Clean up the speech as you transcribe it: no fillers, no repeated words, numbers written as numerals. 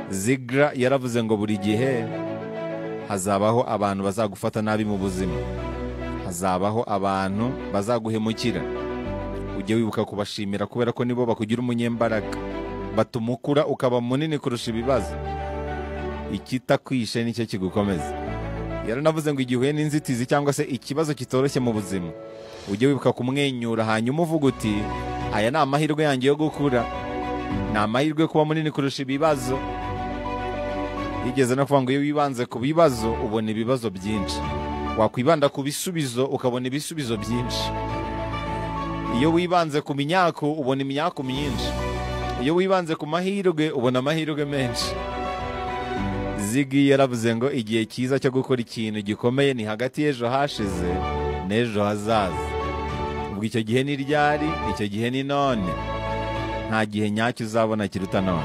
Zigra yaravuze ngo buri gihe hazabaho abantu bazagufata nabi mu buzima, hazabaho abantu bazaguhemukira. Ujye wibuka kubashimira kubera ko nibo bakugira umunyembaraga, batuma ukura ukaba munini kurusha ibibazo. Ikitakwishe nicyo kigukomeza. Yaranavuze ngo igihe uhuye n'inzitizi cyangwa se ikibazo kitoroshye mu buzima, ujye wibuka kumwenyura, hanyuma uvuga uti aya ni amahirwe yanjye yo gukura, ni amahirwe yo kuba munini kurusha ibibazo. Yigeze no kuvuga ngo iyo wibanze ku bibazo ubona ibibazo byinshi, wakwibanda ku bisubizo ukabona ibisubizo byinshi. Iyo wibanze ku minyaku ubona imyaku myinshi, iyo wibanze ku mahirwe ubona amahirwe menshi. Ziggy yaravuze ngo igihe cyiza cyo gukora ikintu gikomeye ni hagati y'ejo hashize n'ejo hazaza. Ubwo icyo gihe ni ryari? Icyo gihe ni none. Nta gihe nyacyo uzabona kiruta none.